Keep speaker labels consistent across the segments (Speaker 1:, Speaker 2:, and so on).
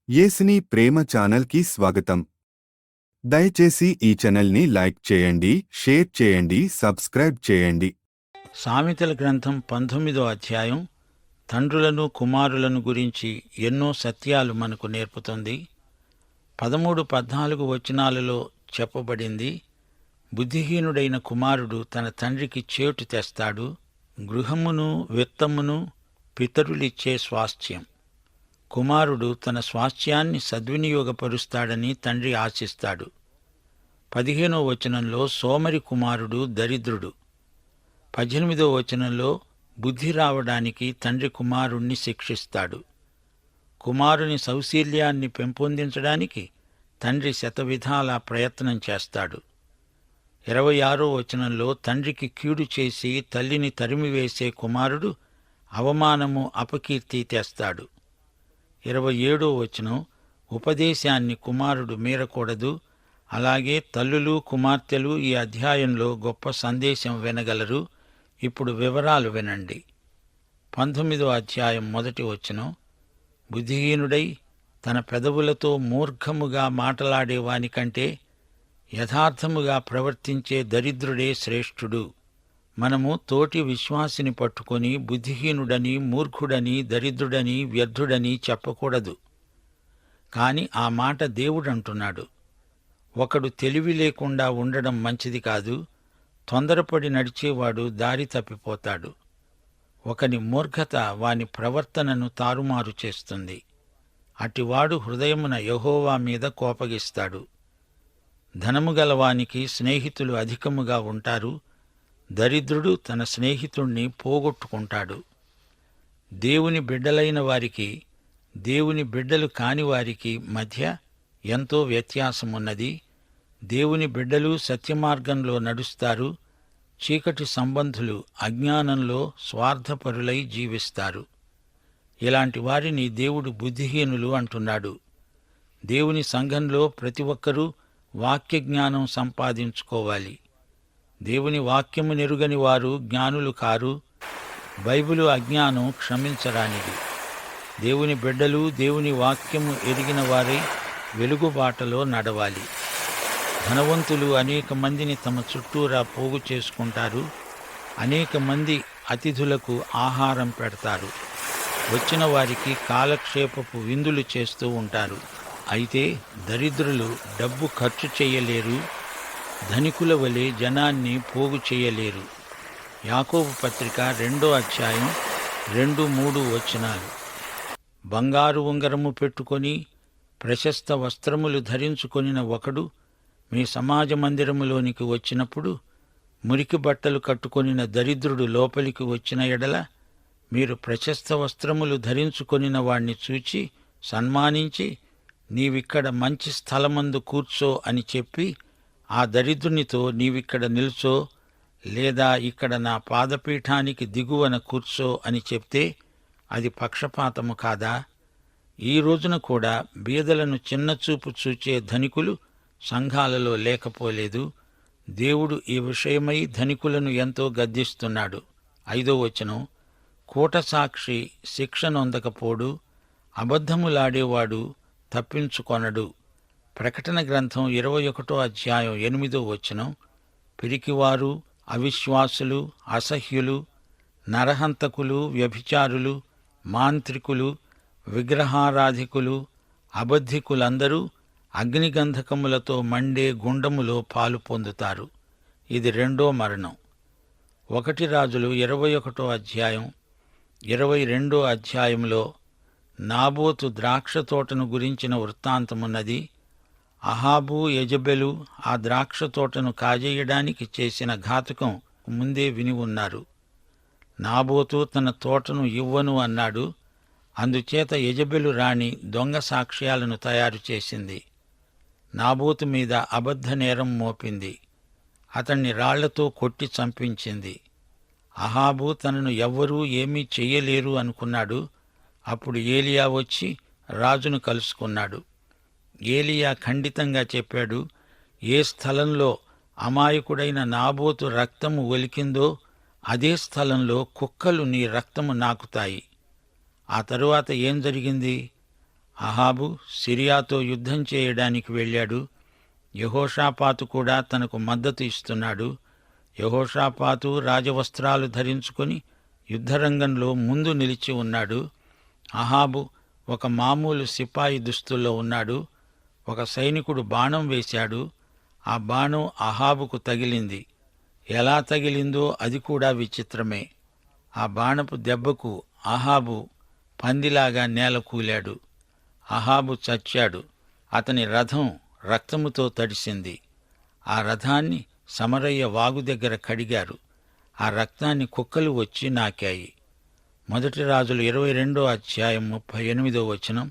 Speaker 1: యేసుని ప్రేమ ఛానల్కి స్వాగతం. దయచేసి ఈ ఛానల్ని లైక్ చేయండి, షేర్ చేయండి, సబ్స్క్రైబ్ చేయండి.
Speaker 2: సామెతల గ్రంథం 19వ అధ్యాయం తండ్రులను కుమారులను గురించి ఎన్నో సత్యాలు మనకు నేర్పుతుంది. 13-14 వచనాలలో చెప్పబడింది, బుద్ధిహీనుడైన కుమారుడు తన తండ్రికి చేటు తెస్తాడు, గృహమును విత్తమును పితరులిచ్చే స్వాస్థ్యం. కుమారుడు తన స్వాస్థ్యాన్ని సద్వినియోగపరుస్తాడని తండ్రి ఆశిస్తాడు. 15వ వచనంలో సోమరి కుమారుడు దరిద్రుడు. 18వ వచనంలో బుద్ధి రావడానికి తండ్రి కుమారుణ్ణి శిక్షిస్తాడు. కుమారుని సౌశీల్యాన్ని పెంపొందించడానికి తండ్రి శతవిధాలా ప్రయత్నం చేస్తాడు. 26వ వచనంలో తండ్రికి కీడు చేసి తల్లిని తరిమివేసే కుమారుడు అవమానము అపకీర్తి తెస్తాడు. 27వ వచనం, ఉపదేశాన్ని కుమారుడు మీరకూడదు. అలాగే తల్లులు కుమార్తెలు ఈ అధ్యాయంలో గొప్ప సందేశం వినగలరు. ఇప్పుడు వివరాలు వినండి. 19వ అధ్యాయం 1వ వచనం, బుద్ధిహీనుడై తన పెదవులతో మూర్ఖముగా మాటలాడేవానికంటే యథార్థముగా ప్రవర్తించే దరిద్రుడే శ్రేష్ఠుడు. మనము తోటి విశ్వాసిని పట్టుకొని బుద్ధిహీనుడని, మూర్ఖుడని, దరిద్రుడని, వ్యర్థుడని చెప్పకూడదు. కాని ఆ మాట దేవుడంటున్నాడు. ఒకడు తెలివి లేకుండా ఉండడం మంచిది కాదు. తొందరపడి నడిచేవాడు దారి తప్పిపోతాడు. ఒకని మూర్ఖత వాని ప్రవర్తనను తారుమారు చేస్తుంది. అటివాడు హృదయమున యెహోవా మీద కోపగిస్తాడు. ధనము గలవానికి స్నేహితులు అధికముగా ఉంటారు. దరిద్రుడు తన స్నేహితుణ్ణి పోగొట్టుకుంటాడు. దేవుని బిడ్డలైన వారికి, దేవుని బిడ్డలు కాని వారికి మధ్య ఎంతో వ్యత్యాసమున్నది. దేవుని బిడ్డలు సత్యమార్గంలో నడుస్తారు. చీకటి సంబంధులు అజ్ఞానంలో స్వార్థపరులై జీవిస్తారు. ఇలాంటి వారిని దేవుడు బుద్ధిహీనులు అంటున్నాడు. దేవుని సంఘంలో ప్రతి ఒక్కరూ వాక్యజ్ఞానం సంపాదించుకోవాలి. దేవుని వాక్యము నెరుగని వారు జ్ఞానులు కారు. బైబిలు అజ్ఞానం క్షమించరానిది. దేవుని బిడ్డలు దేవుని వాక్యము ఎరిగిన వారై వెలుగుబాటలో నడవాలి. ధనవంతులు అనేక మందిని తమ చుట్టూరా పోగు చేసుకుంటారు. అనేక మంది అతిథులకు ఆహారం పెడతారు. వచ్చిన వారికి కాలక్షేపపు విందులు చేస్తూ ఉంటారు. అయితే దరిద్రులు డబ్బు ఖర్చు చేయలేరు. ధనికుల వలె జనాన్ని పోగు చేయలేరు. యాకోబు పత్రిక 2వ అధ్యాయం 2-3 వచనాలు. బంగారు ఉంగరము పెట్టుకొని ప్రశస్త వస్త్రములు ధరించుకొనిన ఒకడు మీ సమాజ మందిరములోనికి వచ్చినప్పుడు మురికి బట్టలు కట్టుకొనిన దరిద్రుడు లోపలికి వచ్చిన ఎడల మీరు ప్రశస్త వస్త్రములు ధరించుకొనిన వాణ్ణి చూచి సన్మానించి, నీవిక్కడ మంచి స్థలమందు కూర్చో అని చెప్పి ఆ దరిద్రునితో, నీవిక్కడ నిల్చో, లేదా ఇక్కడ నా పాదపీఠానికి దిగువన కూర్చో అని చెప్తే అది పక్షపాతము కాదా? ఈ రోజున కూడా బీదలను చిన్నచూపు చూచే ధనికులు సంఘాలలో లేకపోలేదు. దేవుడు ఈ విషయమై ధనికులను ఎంతో గద్దిస్తున్నాడు. 5వ వచనం, కూటసాక్షి శిక్ష నొందకపోడు, అబద్ధములాడేవాడు తప్పించుకొనడు. ప్రకటన గ్రంథం 21వ అధ్యాయం 8వ వచనం, పిరికివారు, అవిశ్వాసులు, అసహ్యులు, నరహంతకులు, వ్యభిచారులు, మాంత్రికులు, విగ్రహారాధికులు, అబద్ధికులందరూ అగ్నిగంధకములతో మండే గుండములో పాలు పొందుతారు. ఇది రెండో మరణం. 1 రాజులు 21వ అధ్యాయం 22వ అధ్యాయంలో నాబోతు ద్రాక్ష తోటను గురించిన వృత్తాంతమున్నది. అహాబు, యెజెబెలు ఆ ద్రాక్ష తోటను కాజేయడానికి చేసిన ఘాతుకం ముందే విని ఉన్నారు. నాబోతు తన తోటను ఇవ్వను అన్నాడు. అందుచేత యెజెబెలు రాణి దొంగ సాక్ష్యాలను తయారు చేసింది. నాబోతు మీద అబద్ధ నేరం మోపింది. అతణ్ణి రాళ్లతో కొట్టి చంపించింది. అహాబు తనను ఎవ్వరూ ఏమీ చెయ్యలేరు అనుకున్నాడు. అప్పుడు ఏలియా వచ్చి రాజును కలుసుకున్నాడు. ఏలియా ఖండితంగా చెప్పాడు, ఏ స్థలంలో అమాయకుడైన నాబోతు రక్తము ఒలికిందో అదే స్థలంలో కుక్కలు నీ రక్తము నాకుతాయి. ఆ తరువాత ఏం జరిగింది? అహాబు సిరియాతో యుద్ధం చేయడానికి వెళ్ళాడు. యెహోషాపాతు కూడా తనకు మద్దతు ఇస్తున్నాడు. యెహోషాపాతు రాజవస్త్రాలు ధరించుకొని యుద్ధరంగంలో ముందు నిలిచి ఉన్నాడు. అహాబు ఒక మామూలు సిపాయి దుస్తుల్లో ఉన్నాడు. ఒక సైనికుడు బాణం వేశాడు. ఆ బాణం అహాబుకు తగిలింది. ఎలా తగిలిందో అది కూడా విచిత్రమే. ఆ బాణపు దెబ్బకు అహాబు పందిలాగా నేలకూలాడు. అహాబు చచ్చాడు. అతని రథం రక్తముతో తడిసింది. ఆ రథాన్ని సమరయ్య వాగు దగ్గర కడిగారు. ఆ రక్తాన్ని కుక్కలు వచ్చి నాకాయి. మొదటి రాజులు 22 అధ్యాయం 38 వచనం.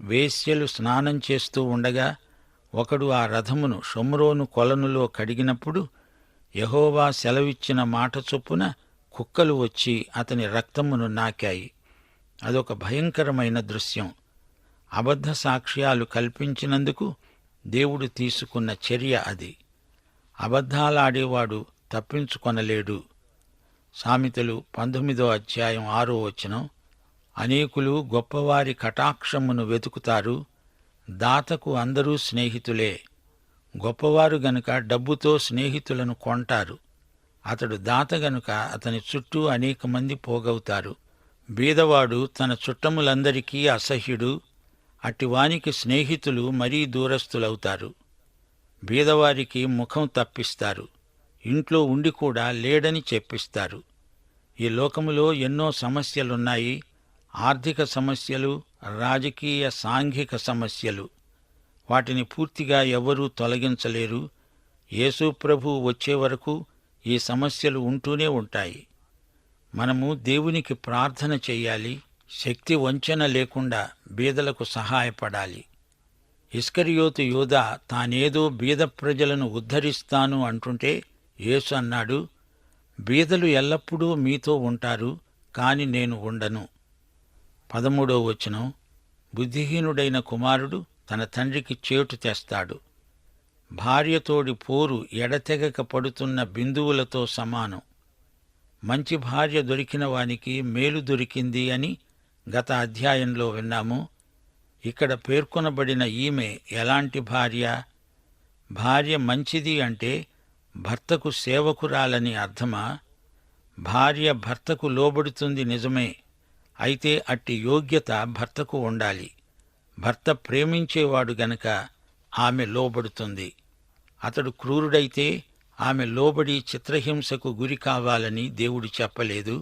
Speaker 2: వేశ్యలు స్నానం చేస్తూ ఉండగా ఒకడు ఆ రథమును షోమ్రోను కొలనులో కడిగినప్పుడు యెహోవా సెలవిచ్చిన మాట చొప్పున కుక్కలు వచ్చి అతని రక్తమును నాకాయి. అదొక భయంకరమైన దృశ్యం. అబద్ధ సాక్ష్యాలు కల్పించినందుకు దేవుడు తీసుకున్న చర్య అది. అబద్ధాలాడేవాడు తప్పించుకొనలేడు. సామెతలు 19 అధ్యాయం 6 వచనం. అనేకులు గొప్పవారి కటాక్షమును వెతుకుతారు. దాతకు అందరూ స్నేహితులే. గొప్పవారు గనుక డబ్బుతో స్నేహితులను కొంటారు. అతడు దాత గనుక అతని చుట్టూ అనేక మంది పోగవుతారు. బీదవాడు తన చుట్టములందరికీ అసహ్యుడు. అట్టివానికి స్నేహితులు మరీ దూరస్తులవుతారు. బీదవారికి ముఖం తప్పిస్తారు. ఇంట్లో ఉండి కూడా లేడని చెప్పిస్తారు. ఈ లోకములో ఎన్నో సమస్యలున్నాయి. ఆర్థిక సమస్యలు, రాజకీయ సాంఘిక సమస్యలు. వాటిని పూర్తిగా ఎవరూ తొలగించలేరు. యేసు ప్రభువు వచ్చే వరకు ఈ సమస్యలు ఉంటూనే ఉంటాయి. మనము దేవునికి ప్రార్థన చెయ్యాలి. శక్తి వంచన లేకుండా బీదలకు సహాయపడాలి. ఇస్కరియోతు యూదా తానేదో బీద ప్రజలను ఉద్ధరిస్తాను అంటుంటే యేసు అన్నాడు, బీదలు ఎల్లప్పుడూ మీతో ఉంటారు, కాని నేను ఉండను. 13వ వచనం. బుద్ధిహీనుడైన కుమారుడు తన తండ్రికి చేటు తెస్తాడు. భార్యతోడి పోరు ఎడతెగక పడుతున్న బిందువులతో సమానం. మంచి భార్య దొరికిన వానికి మేలు దొరికింది అని గత అధ్యాయంలో విన్నాము. ఇక్కడ పేర్కొనబడిన ఈమె ఎలాంటి భార్య? భార్య మంచిది అంటే భర్తకు సేవకురాలని అర్థమా? భార్య భర్తకు లోబడుతుంది నిజమే. అయితే అట్టి యోగ్యత భర్తకు ఉండాలి. భర్త ప్రేమించేవాడు గనక ఆమె లోబడుతుంది. అతడు క్రూరుడైతే ఆమె లోబడి చిత్రహింసకు గురి కావాలని దేవుడు చెప్పలేదు.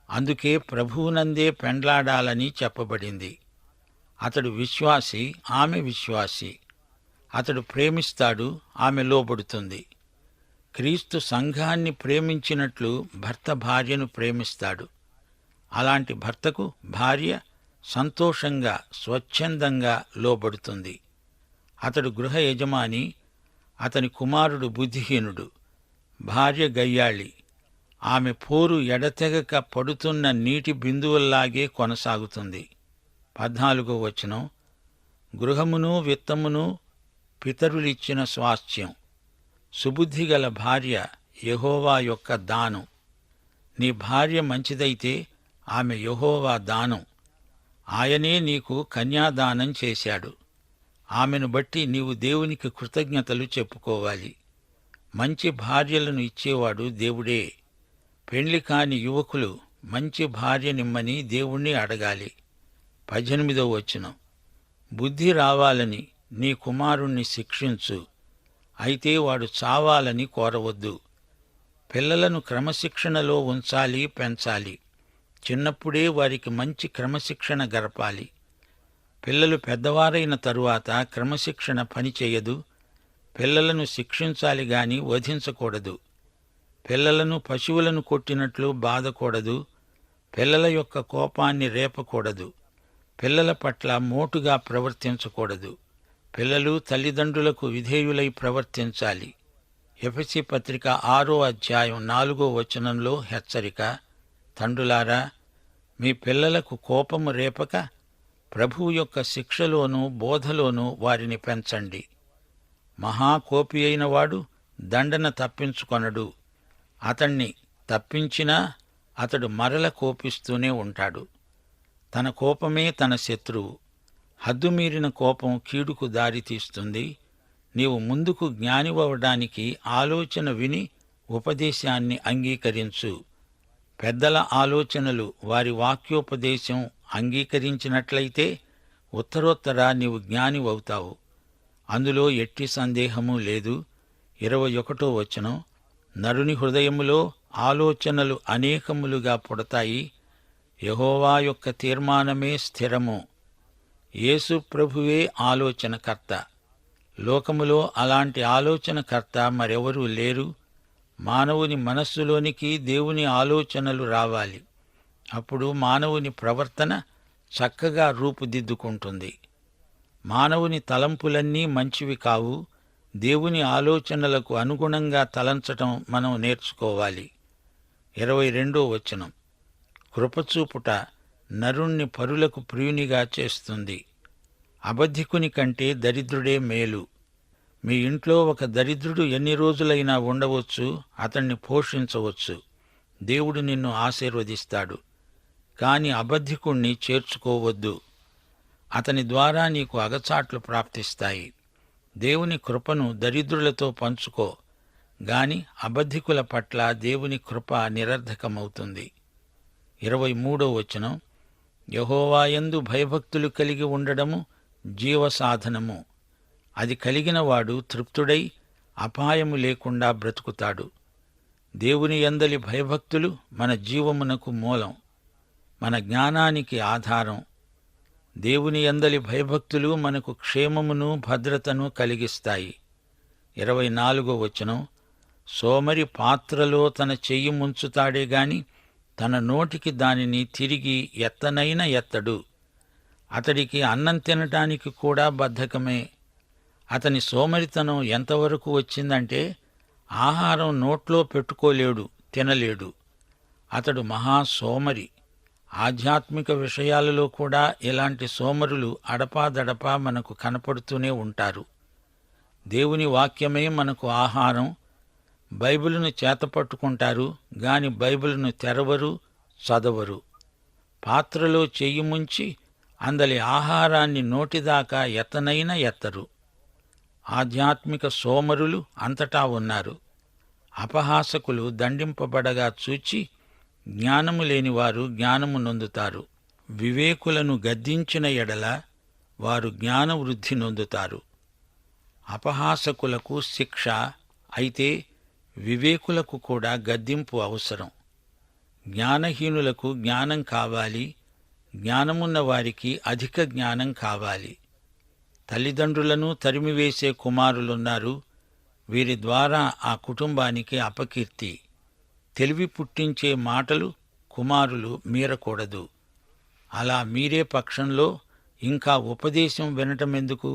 Speaker 2: అందుకే ప్రభువునందే పెండ్లాడాలని చెప్పబడింది. అతడు విశ్వాసి, ఆమె విశ్వాసి. అతడు ప్రేమిస్తాడు, ఆమె లోబడుతుంది. క్రీస్తు సంఘాన్ని ప్రేమించినట్లు భర్త భార్యను ప్రేమిస్తాడు. అలాంటి భర్తకు భార్య సంతోషంగా, స్వచ్ఛందంగా లోబడుతుంది. అతడు గృహ యజమాని, అతని కుమారుడు బుద్ధిహీనుడు. భార్య గయ్యాళి. ఆమె పోరు ఎడతెగక పడుతున్న నీటి బిందువుల్లాగే కొనసాగుతుంది. 14వ వచనం. గృహమును విత్తమును పితరులిచ్చిన స్వాస్థ్యం. సుబుద్ధిగల భార్య యెహోవా యొక్క దానం. నీ భార్య మంచిదైతే ఆమె యెహోవా దానం. ఆయనే నీకు కన్యాదానం చేశాడు. ఆమెను బట్టి నీవు దేవునికి కృతజ్ఞతలు చెప్పుకోవాలి. మంచి భార్యలను ఇచ్చేవాడు దేవుడే. పెండ్లి కాని యువకులు మంచి భార్యనిమ్మని దేవుణ్ణి అడగాలి. 18వ వచనం. బుద్ధి రావాలని నీ కుమారుణ్ణి శిక్షించు, అయితే వాడు చావాలని కోరవద్దు. పిల్లలను క్రమశిక్షణలో ఉంచాలి, పెంచాలి. చిన్నప్పుడే వారికి మంచి క్రమశిక్షణ గరపాలి. పిల్లలు పెద్దవారైన తరువాత క్రమశిక్షణ పనిచేయదు. పిల్లలను శిక్షించాలి గాని వధించకూడదు. పిల్లలను పశువులను కొట్టినట్లు బాధకూడదు. పిల్లల యొక్క కోపాన్ని రేపకూడదు. పిల్లల పట్ల మోటుగా ప్రవర్తించకూడదు. పిల్లలు తల్లిదండ్రులకు విధేయులై ప్రవర్తించాలి. ఎఫెసీ పత్రిక 6వ అధ్యాయం 4వ వచనంలో హెచ్చరిక. తండ్రులారా, మీ పిల్లలకు కోపము రేపక ప్రభువు యొక్క శిక్షలోనూ బోధలోనూ వారిని పెంచండి. మహాకోపి అయిన వాడు దండన తప్పించుకొనడు. అతణ్ణి తప్పించినా అతడు మరల కోపిస్తూనే ఉంటాడు. తన కోపమే తన శత్రువు. హద్దుమీరిన కోపం కీడుకు దారితీస్తుంది. నీవు ముందుకు జ్ఞానివవడానికి ఆలోచన విని ఉపదేశాన్ని అంగీకరించు. పెద్దల ఆలోచనలు, వారి వాక్యోపదేశం అంగీకరించినట్లయితే ఉత్తరోత్తర నీవు జ్ఞానివవుతావు. అందులో ఎట్టి సందేహమూ లేదు. 21వ వచనం, నరుని హృదయములో ఆలోచనలు అనేకములుగా పుడతాయి, యెహోవా యొక్క తీర్మానమే స్థిరము. యేసు ప్రభువే ఆలోచనకర్త. లోకములో అలాంటి ఆలోచనకర్త మరెవరూ లేరు. మానవుని మనస్సులోనికి దేవుని ఆలోచనలు రావాలి. అప్పుడు మానవుని ప్రవర్తన చక్కగా రూపుదిద్దుకుంటుంది. మానవుని తలంపులన్నీ మంచివి కావు. దేవుని ఆలోచనలకు అనుగుణంగా తలంచటం మనం నేర్చుకోవాలి. 22వ వచనం, కృపచూపుట నరుణ్ణి పరులకు ప్రియునిగా చేస్తుంది. అబద్ధికుని కంటే దరిద్రుడే మేలు. మీ ఇంట్లో ఒక దరిద్రుడు ఎన్ని రోజులైనా ఉండవచ్చు, అతణ్ణి పోషించవచ్చు. దేవుడు నిన్ను ఆశీర్వదిస్తాడు. కాని అబద్ధికుణ్ణి చేర్చుకోవద్దు. అతని ద్వారా నీకు అగచాట్లు ప్రాప్తిస్తాయి. దేవుని కృపను దరిద్రులతో పంచుకో, గాని అబద్ధికుల పట్ల దేవుని కృప నిరర్ధకమవుతుంది. 23వ వచనం, యెహోవాయందు భయభక్తులు కలిగి ఉండడము జీవసాధనము. అది కలిగినవాడు తృప్తుడై అపాయము లేకుండా బ్రతుకుతాడు. దేవుని యందలి భయభక్తులు మన జీవమునకు మూలం, మన జ్ఞానానికి ఆధారం. దేవుని యందలి భయభక్తులు మనకు క్షేమమును భద్రతను కలిగిస్తాయి. 24వ వచనం, సోమరి పాత్రలో తన చెయ్యి ముంచుతాడే గాని తన నోటికి దానిని తిరిగి ఎత్తనైన ఎత్తడు. అతడికి అన్నం తినటానికి కూడా బద్ధకమే. అతని సోమరితనం ఎంతవరకు వచ్చిందంటే ఆహారం నోట్లో పెట్టుకోలేడు, తినలేడు. అతడు మహాసోమరి. ఆధ్యాత్మిక విషయాలలో కూడా ఇలాంటి సోమరులు అడపాదడపా మనకు కనపడుతూనే ఉంటారు. దేవుని వాక్యమే మనకు ఆహారం. బైబిలును చేతపట్టుకుంటారు గాని బైబిలును తెరవరు, చదవరు. పాత్రలో చెయ్యి ముంచి అందలి ఆహారాన్ని నోటిదాకా ఎత్తనైనా ఎత్తరు. ఆధ్యాత్మిక సోమరులు అంతటా ఉన్నారు. అపహాసకులు దండింపబడగా చూచి జ్ఞానము లేనివారు జ్ఞానము నొందుతారు. వివేకులను గద్దించిన ఎడల వారు జ్ఞానవృద్ధి నొందుతారు. అపహాసకులకు శిక్ష, అయితే వివేకులకు కూడా గద్దింపు అవసరం. జ్ఞానహీనులకు జ్ఞానం కావాలి, జ్ఞానమున్న వారికి అధిక జ్ఞానం కావాలి. తల్లిదండ్రులను తరిమివేసే కుమారులున్నారు. వీరి ద్వారా ఆ కుటుంబానికి అపకీర్తి. తెలివి పుట్టించే మాటలు కుమారులు మీరకూడదు. అలా మీరే పక్షంలో ఇంకా ఉపదేశం వినటమెందుకు?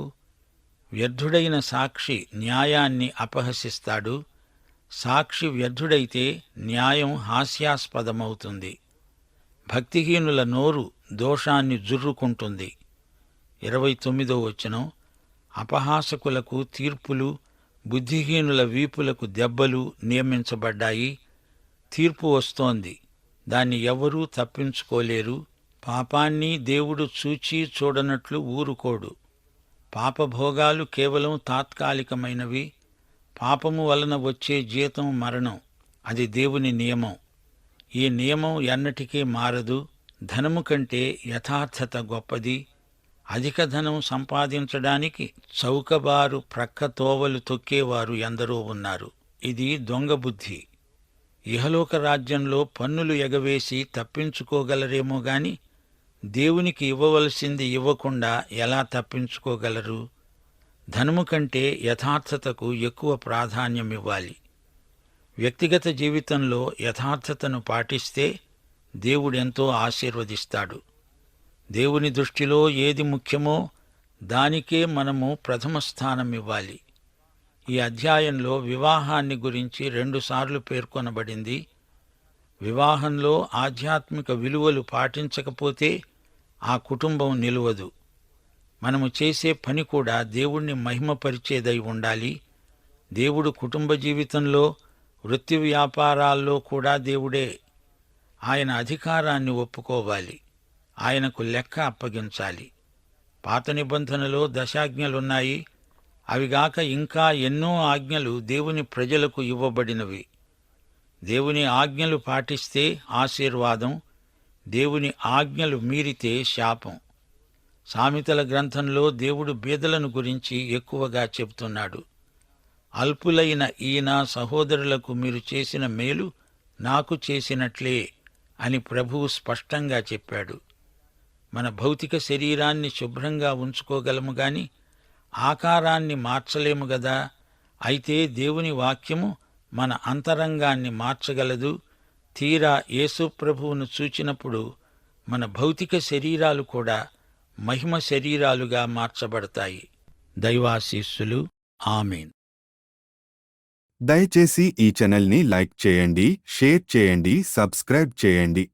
Speaker 2: వ్యర్థుడైన సాక్షి న్యాయాన్ని అపహసిస్తాడు. సాక్షి వ్యర్థుడైతే న్యాయం హాస్యాస్పదమవుతుంది. భక్తిహీనుల నోరు దోషాన్ని జుర్రుకుంటుంది. 29వ వచనం, అపహాసకులకు తీర్పులు, బుద్ధిహీనుల వీపులకు దెబ్బలు నియమించబడ్డాయి. తీర్పు వస్తోంది, దాన్ని ఎవరూ తప్పించుకోలేరు. పాపాన్ని దేవుడు చూచి చూడనట్లు ఊరుకోడు. పాపభోగాలు కేవలం తాత్కాలికమైనవి. పాపము వలన వచ్చే జీతం మరణం. అది దేవుని నియమం. ఈ నియమం ఎన్నటికీ మారదు. ధనము కంటే యథార్థత గొప్పది. అధిక ధనం సంపాదించడానికి చౌకబారు ప్రక్క తోవలు తొక్కేవారు ఎందరో ఉన్నారు. ఇది దొంగ బుద్ధి. ఇహలోక రాజ్యంలో పన్నులు ఎగవేసి తప్పించుకోగలరేమో గాని దేవునికి ఇవ్వవలసింది ఇవ్వకుండా ఎలా తప్పించుకోగలరు? ధనము కంటే యథార్థతకు ఎక్కువ ప్రాధాన్యమివ్వాలి. వ్యక్తిగత జీవితంలో యథార్థతను పాటిస్తే దేవుడెంతో ఆశీర్వదిస్తాడు. దేవుని దృష్టిలో ఏది ముఖ్యమో దానికే మనము ప్రథమ స్థానమివ్వాలి. ఈ అధ్యాయంలో వివాహాన్ని గురించి 2 సార్లు పేర్కొనబడింది. వివాహంలో ఆధ్యాత్మిక విలువలు పాటించకపోతే ఆ కుటుంబం నిలువదు. మనము చేసే పని కూడా దేవుణ్ణి మహిమపరిచేదై ఉండాలి. దేవుడు కుటుంబ జీవితంలో, వృత్తి వ్యాపారాల్లో కూడా దేవుడే. ఆయన అధికారాన్ని ఒప్పుకోవాలి. ఆయనకు లెక్క అప్పగించాలి. పాత నిబంధనలో దశాజ్ఞలున్నాయి. అవిగాక ఇంకా ఎన్నో ఆజ్ఞలు దేవుని ప్రజలకు ఇవ్వబడినవి. దేవుని ఆజ్ఞలు పాటిస్తే ఆశీర్వాదం, దేవుని ఆజ్ఞలు మీరితే శాపం. సామెతల గ్రంథంలో దేవుడు బీదలను గురించి ఎక్కువగా చెబుతున్నాడు. అల్పులైన ఈయన సహోదరులకు మీరు చేసిన మేలు నాకు చేసినట్లే అని ప్రభువు స్పష్టంగా చెప్పాడు. మన భౌతిక శరీరాన్ని శుభ్రంగా ఉంచుకోగలము గాని ఆకారాన్ని మార్చలేము గదా. అయితే దేవుని వాక్యము మన అంతరంగాన్ని మార్చగలదు. తీరా యేసు ప్రభువును చూచినప్పుడు మన భౌతిక శరీరాలు కూడా మహిమ శరీరాలుగా మార్చబడతాయి. దైవాశీస్సులు. ఆమేన్.
Speaker 1: దయచేసి ఈ ఛానల్ని లైక్ చేయండి, షేర్ చేయండి, సబ్స్క్రైబ్ చేయండి.